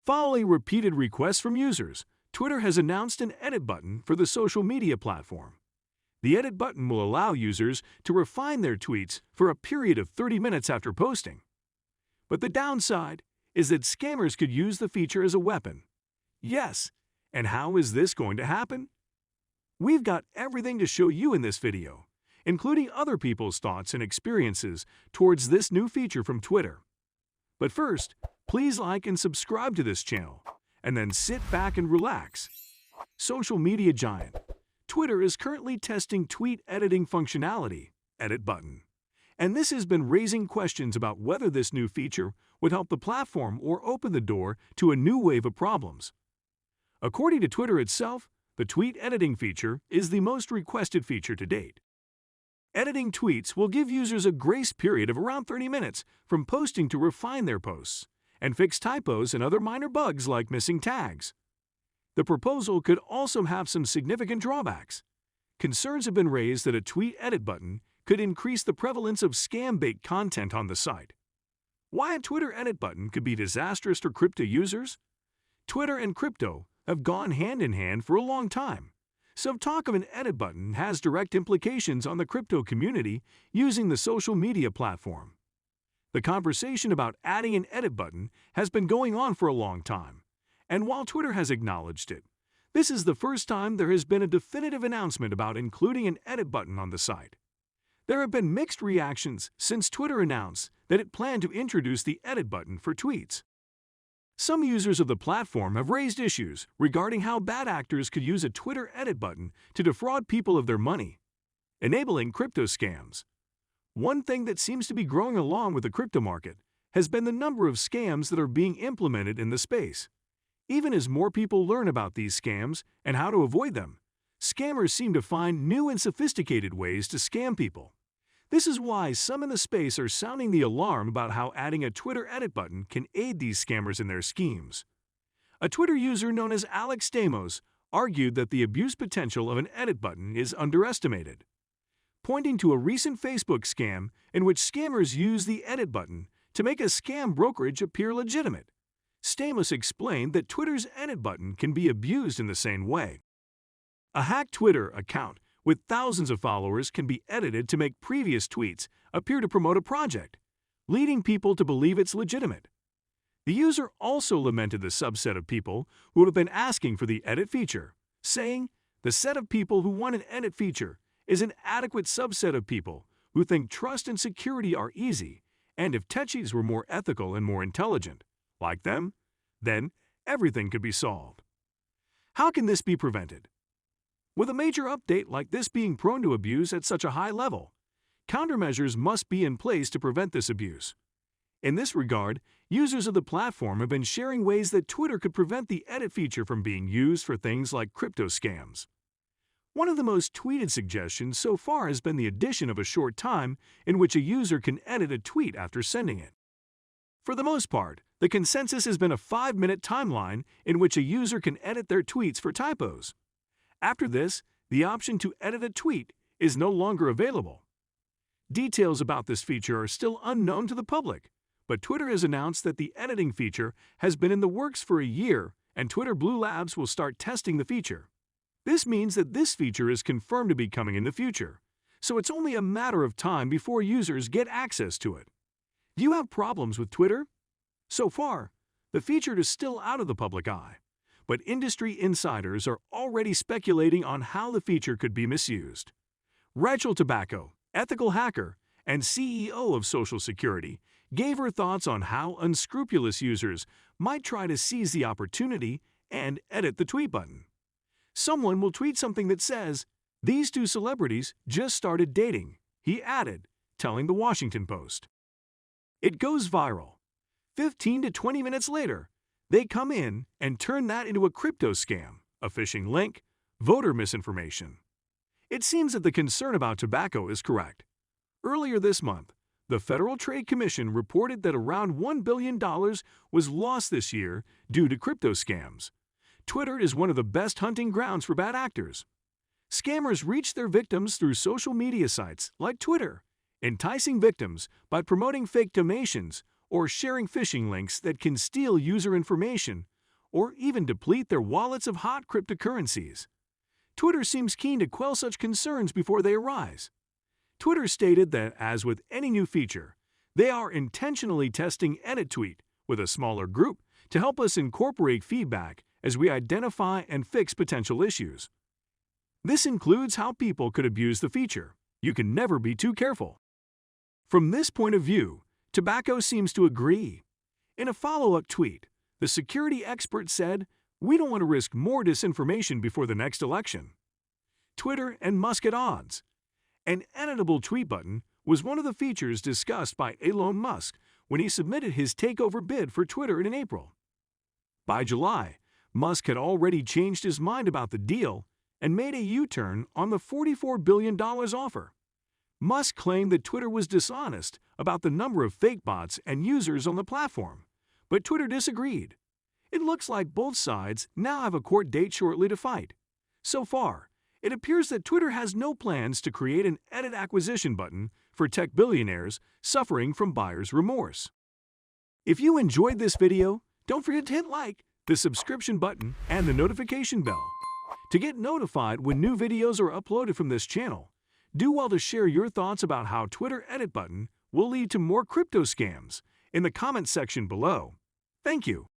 Following repeated requests from users, Twitter has announced an edit button for the social media platform. The edit button will allow users to refine their tweets for a period of 30 minutes after posting. But the downside is that scammers could use the feature as a weapon. Yes, and how is this going to happen? We've got everything to show you in this video, including other people's thoughts and experiences towards this new feature from Twitter. But first, please like and subscribe to this channel, and then sit back and relax. Social media giant Twitter is currently testing tweet editing functionality, edit button. And this has been raising questions about whether this new feature would help the platform or open the door to a new wave of problems. According to Twitter itself, the tweet editing feature is the most requested feature to date. Editing tweets will give users a grace period of around 30 minutes from posting to refine their posts and fix typos and other minor bugs like missing tags. The proposal could also have some significant drawbacks. Concerns have been raised that a tweet edit button could increase the prevalence of scam-bait content on the site. Why a Twitter edit button could be disastrous for crypto users? Twitter and crypto have gone hand in hand for a long time, so talk of an edit button has direct implications on the crypto community using the social media platform. The conversation about adding an edit button has been going on for a long time, and while Twitter has acknowledged it, this is the first time there has been a definitive announcement about including an edit button on the site. There have been mixed reactions since Twitter announced that it planned to introduce the edit button for tweets. Some users of the platform have raised issues regarding how bad actors could use a Twitter edit button to defraud people of their money, enabling crypto scams. One thing that seems to be growing along with the crypto market has been the number of scams that are being implemented in the space. Even as more people learn about these scams and how to avoid them, scammers seem to find new and sophisticated ways to scam people. This is why some in the space are sounding the alarm about how adding a Twitter edit button can aid these scammers in their schemes. A Twitter user known as Alex Stamos argued that the abuse potential of an edit button is underestimated, pointing to a recent Facebook scam in which scammers used the edit button to make a scam brokerage appear legitimate. Stamos explained that Twitter's edit button can be abused in the same way. A hacked Twitter account with thousands of followers can be edited to make previous tweets appear to promote a project, leading people to believe it's legitimate. The user also lamented the subset of people who would have been asking for the edit feature, saying, "The set of people who want an edit feature is an adequate subset of people who think trust and security are easy, and if techies were more ethical and more intelligent, like them, then everything could be solved." How can this be prevented? With a major update like this being prone to abuse at such a high level, countermeasures must be in place to prevent this abuse. In this regard, users of the platform have been sharing ways that Twitter could prevent the edit feature from being used for things like crypto scams. One of the most tweeted suggestions so far has been the addition of a short time in which a user can edit a tweet after sending it. For the most part, the consensus has been a 5-minute timeline in which a user can edit their tweets for typos. After this, the option to edit a tweet is no longer available. Details about this feature are still unknown to the public, but Twitter has announced that the editing feature has been in the works for a year, and Twitter Blue Labs will start testing the feature. This means that this feature is confirmed to be coming in the future, so it's only a matter of time before users get access to it. Do you have problems with Twitter? So far, the feature is still out of the public eye, but industry insiders are already speculating on how the feature could be misused. Rachel Tobacco, ethical hacker and CEO of Social Security, gave her thoughts on how unscrupulous users might try to seize the opportunity and edit the tweet button. Someone will tweet something that says, "These two celebrities just started dating," he added, telling the Washington Post. It goes viral. 15 to 20 minutes later, they come in and turn that into a crypto scam, a phishing link, voter misinformation. It seems that the concern about tobacco is correct. Earlier this month, the Federal Trade Commission reported that around $1 billion was lost this year due to crypto scams. Twitter is one of the best hunting grounds for bad actors. Scammers reach their victims through social media sites like Twitter, enticing victims by promoting fake donations or sharing phishing links that can steal user information or even deplete their wallets of hot cryptocurrencies. Twitter seems keen to quell such concerns before they arise. Twitter stated that, as with any new feature, they are intentionally testing Edit Tweet with a smaller group to help us incorporate feedback as we identify and fix potential issues. This includes how people could abuse the feature. You can never be too careful. From this point of view, Tobacco seems to agree. In a follow-up tweet, the security expert said, "We don't want to risk more disinformation before the next election." Twitter and Musk at odds. An editable tweet button was one of the features discussed by Elon Musk when he submitted his takeover bid for Twitter in April. By July, Musk had already changed his mind about the deal and made a U-turn on the $44 billion offer. Musk claimed that Twitter was dishonest about the number of fake bots and users on the platform, but Twitter disagreed. It looks like both sides now have a court date shortly to fight. So far, it appears that Twitter has no plans to create an edit acquisition button for tech billionaires suffering from buyer's remorse. If you enjoyed this video, don't forget to hit like, the subscription button, and the notification bell. To get notified when new videos are uploaded from this channel, do well to share your thoughts about how Twitter edit button will lead to more crypto scams in the comment section below. Thank you.